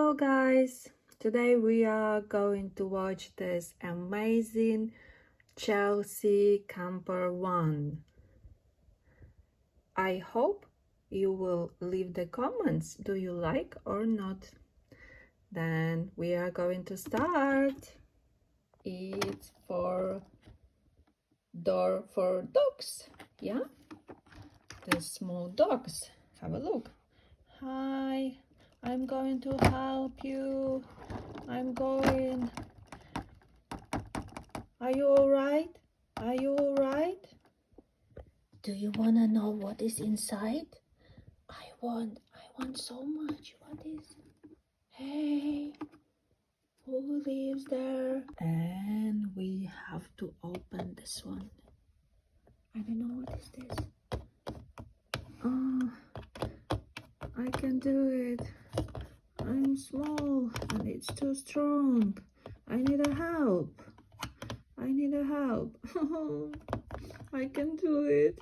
Hello guys, today we are going to watch this amazing Chelsea Camper 1. I hope you will leave the comments, do you like or not? Then we are going to start. It's for door for dogs, yeah? The small dogs. Have a look. Hi, I'm going to help you. I'm going. Are you all right? Are you all right? Do you want to know what is inside? I want so much. What is? Hey, who lives there? And we have to open this one. I don't know what is this. Oh, I can do it. I'm small and it's too strong. I need a help. I need a help. I can do it.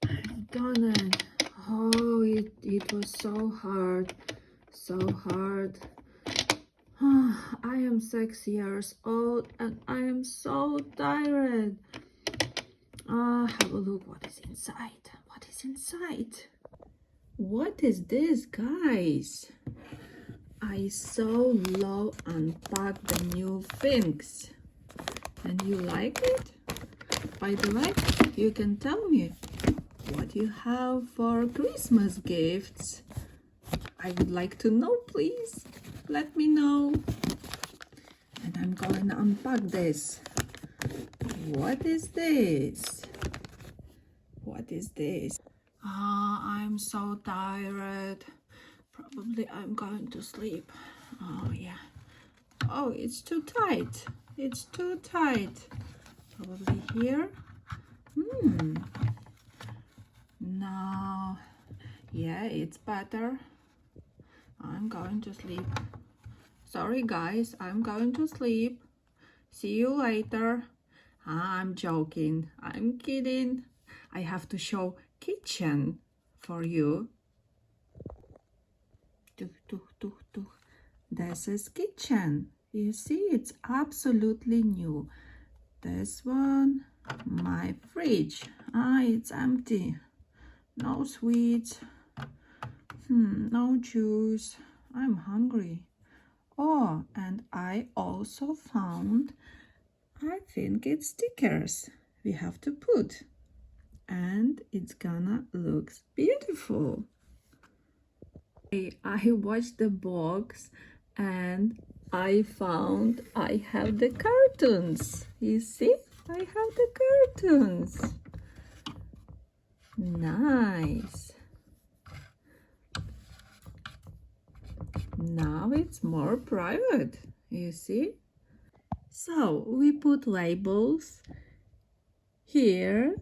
I've done it. Oh, it was so hard. So hard. I am 6 years old and I am so tired. Have a look what is inside. What is inside? What is this, guys? I so love unpack the new things. And you like it? By the way, you can tell me what you have for Christmas gifts. I would like to know, please. Let me know. And I'm going to unpack this. What is this? What is this? I'm so tired. Probably I'm going to sleep. Oh, yeah. Oh, it's too tight. It's too tight. Probably here. No. Yeah, it's better. I'm going to sleep. Sorry, guys. I'm going to sleep. See you later. I'm joking. I'm kidding. I have to show kitchen for you. This is kitchen. You see, it's absolutely new. This one, my fridge. It's empty. No sweets. No juice. I'm hungry. Oh, and I also found, I think it's stickers we have to put. And it's gonna look beautiful. I watched the box and I found I have the cartoons. You see? I have the cartoons. Nice. Now it's more private. You see? So we put labels here,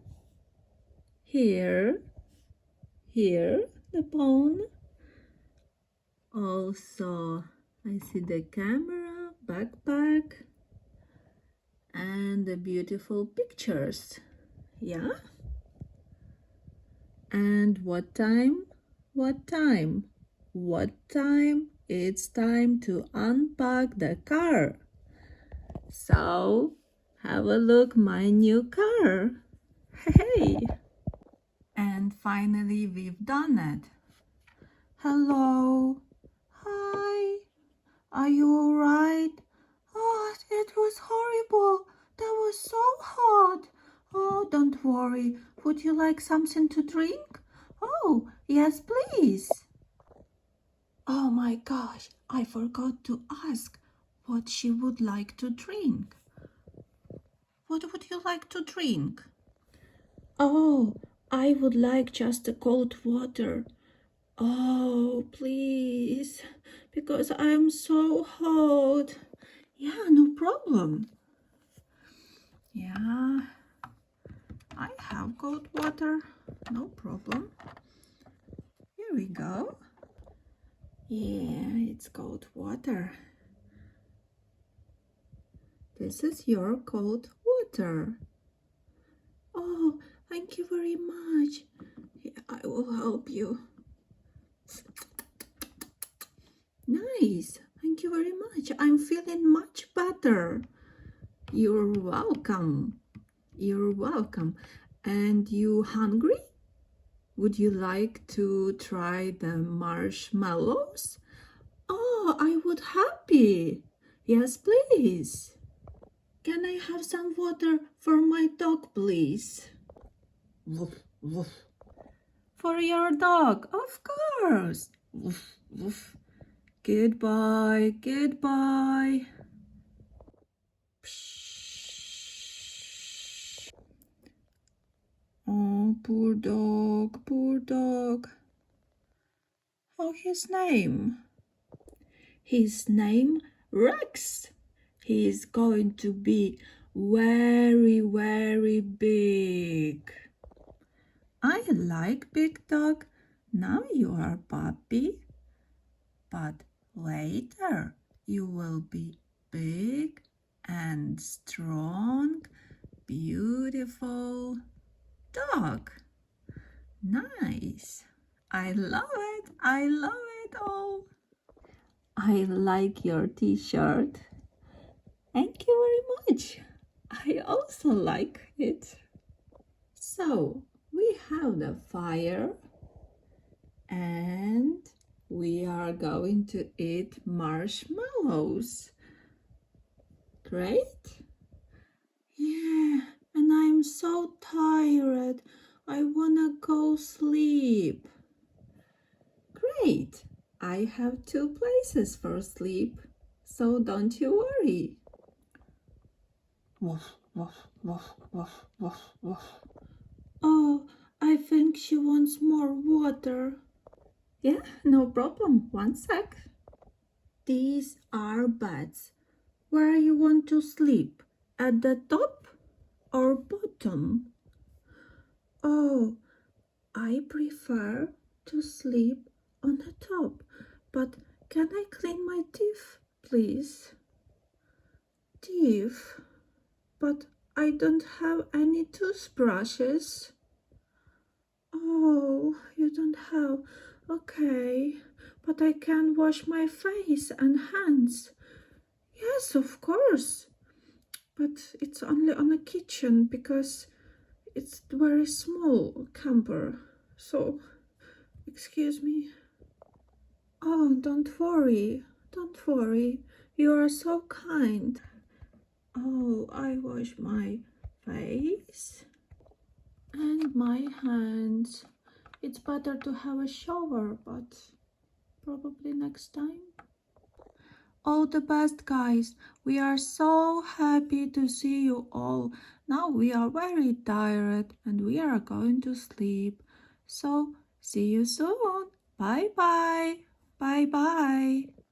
here, here, the bone. Also, I see the camera, backpack, and the beautiful pictures. Yeah? And what time? What time? What time? It's time to unpack the car. So, have a look my new car. Hey! And finally, we've done it. Hello. Hi. Are you all right? Oh, it was horrible. That was so hot. Oh, don't worry. Would you like something to drink? Oh, yes, please. Oh my gosh, I forgot to ask what she would like to drink. What would you like to drink? Oh, I would like just a cold water. Oh, please, because I'm so hot. Yeah, no problem. Yeah, I have cold water, no problem. Here we go. Yeah, it's cold water. This is your cold water. Oh, thank you very much. Yeah, I will help you. Nice. Thank you very much. I'm feeling much better. You're welcome. You're welcome. And you hungry? Would you like to try the marshmallows? Oh, I would happy. Yes, please. Can I have some water for my dog, please? Woof, woof. For your dog, of course. Woof, woof. Goodbye, goodbye. Oh, poor dog, poor dog. Oh, his name? His name, Rex. He is going to be very, very big. I like big dog. Now you are puppy. But later you will be big and strong, beautiful dog. Nice. I love it. I love it all. I like your t-shirt. Thank you very much. I also like it. So we have the fire and we are going to eat marshmallows. Great. Yeah, and I'm so tired. I wanna go sleep. Great. I have 2 places for sleep, so don't you worry. Woof, woof, woof, woof, woof, woof. Oh, I think she wants more water. Yeah, no problem. One sec. These are beds. Where you want to sleep? At the top or bottom? Oh, I prefer to sleep on the top. But can I clean my teeth, please? Teeth? But I don't have any toothbrushes. Oh, you don't have. Okay, but I can wash my face and hands. Yes, of course. But it's only on the kitchen because it's very small camper. So, excuse me. Oh, don't worry. Don't worry. You are so kind. Oh, I wash my face and my hands. It's better to have a shower, but probably next time. All the best, guys. We are so happy to see you all. Now we are very tired and we are going to sleep. So, see you soon. Bye bye. Bye bye.